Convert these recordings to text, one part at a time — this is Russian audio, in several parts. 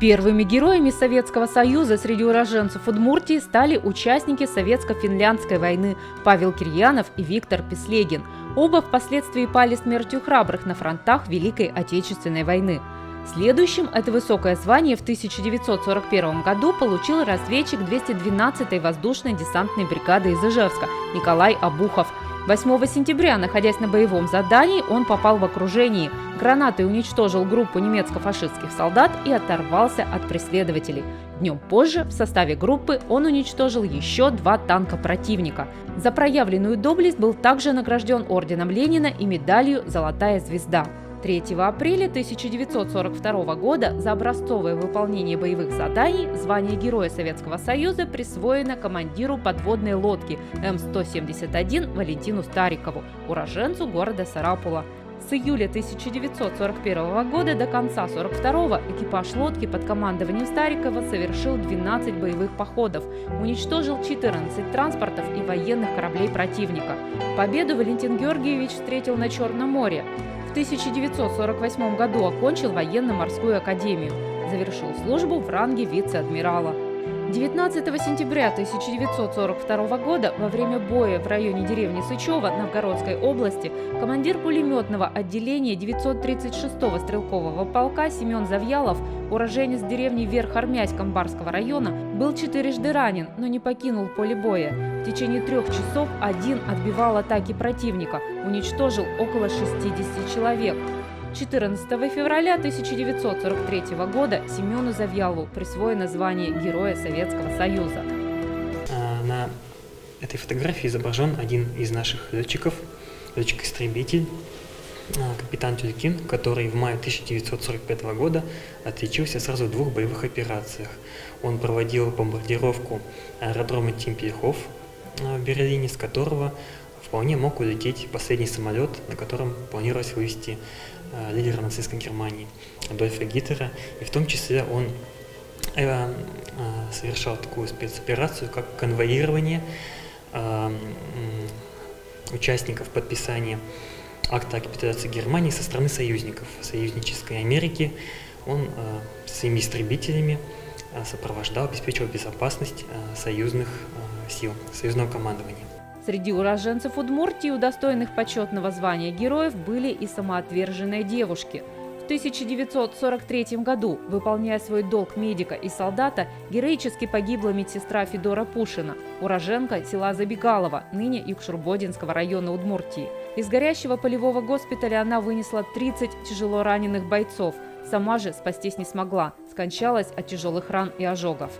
Первыми героями Советского Союза среди уроженцев Удмуртии стали участники Советско-финляндской войны Павел Кирьянов и Виктор Песлегин. Оба впоследствии пали смертью храбрых на фронтах Великой Отечественной войны. Следующим это высокое звание в 1941 году получил разведчик 212-й воздушной десантной бригады из Ижевска Николай Обухов. 8 сентября, находясь на боевом задании, он попал в окружение. Гранатой уничтожил группу немецко-фашистских солдат и оторвался от преследователей. Днем позже в составе группы он уничтожил еще 2 танка противника. За проявленную доблесть был также награжден орденом Ленина и медалью «Золотая звезда». 3 апреля 1942 года за образцовое выполнение боевых заданий звание Героя Советского Союза присвоено командиру подводной лодки М-171 Валентину Старикову, уроженцу города Сарапула. С июля 1941 года до конца 1942 экипаж лодки под командованием Старикова совершил 12 боевых походов, уничтожил 14 транспортов и военных кораблей противника. Победу Валентин Георгиевич встретил на Черном море. В 1948 году окончил военно-морскую академию, завершил службу в ранге вице-адмирала. 19 сентября 1942 года во время боя в районе деревни Сычева Новгородской области командир пулеметного отделения 936-го стрелкового полка Семен Завьялов, уроженец деревни Верх-Армясь Камбарского района, был 4-жды ранен, но не покинул поле боя. В течение 3 часов один отбивал атаки противника, уничтожил около 60 человек. 14 февраля 1943 года Семену Завьялову присвоено звание Героя Советского Союза. На этой фотографии изображен один из наших летчиков, летчик-истребитель, капитан Тюлькин, который в мае 1945 года отличился сразу в 2 боевых операциях. Он проводил бомбардировку аэродрома Темпельхоф в Берлине, с которого вполне мог улететь последний самолет, на котором планировалось вывести лидера нацистской Германии Адольфа Гитлера. И в том числе он совершал такую спецоперацию, как конвоирование участников подписания акта о капитуляции Германии со стороны союзников, союзнической Америки. Он своими истребителями сопровождал, обеспечивал безопасность союзных сил, союзного командования. Среди уроженцев Удмуртии, удостоенных почетного звания героев, были и самоотверженные девушки. В 1943 году, выполняя свой долг медика и солдата, героически погибла медсестра Федора Пушина, уроженка села Забегалово, ныне Югшурбодинского района Удмуртии. Из горящего полевого госпиталя она вынесла 30 тяжело раненых бойцов. Сама же спастись не смогла, скончалась от тяжелых ран и ожогов.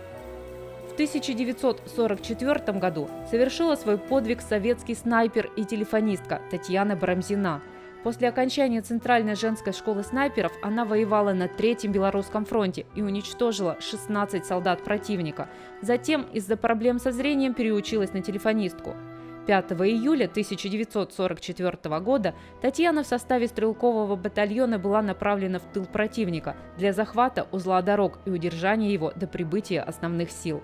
В 1944 году совершила свой подвиг советский снайпер и телефонистка Татьяна Барамзина. После окончания Центральной женской школы снайперов она воевала на Третьем Белорусском фронте и уничтожила 16 солдат противника. Затем из-за проблем со зрением переучилась на телефонистку. 5 июля 1944 года Татьяна в составе стрелкового батальона была направлена в тыл противника для захвата узла дорог и удержания его до прибытия основных сил.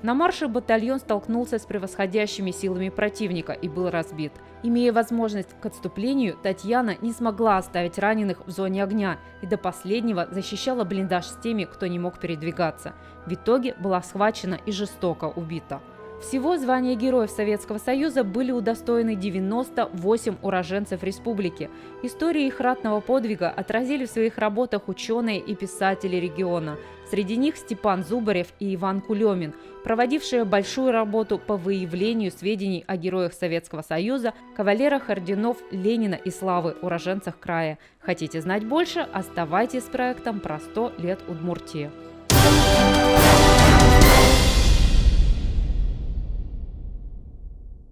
На марше батальон столкнулся с превосходящими силами противника и был разбит. Имея возможность к отступлению, Татьяна не смогла оставить раненых в зоне огня и до последнего защищала блиндаж с теми, кто не мог передвигаться. В итоге была схвачена и жестоко убита. Всего звания Героев Советского Союза были удостоены 98 уроженцев республики. Истории их ратного подвига отразили в своих работах ученые и писатели региона. Среди них Степан Зубарев и Иван Кулемин, проводившие большую работу по выявлению сведений о героях Советского Союза, кавалерах орденов Ленина и Славы, уроженцах края. Хотите знать больше? Оставайтесь с проектом «Про 100 лет Удмуртии».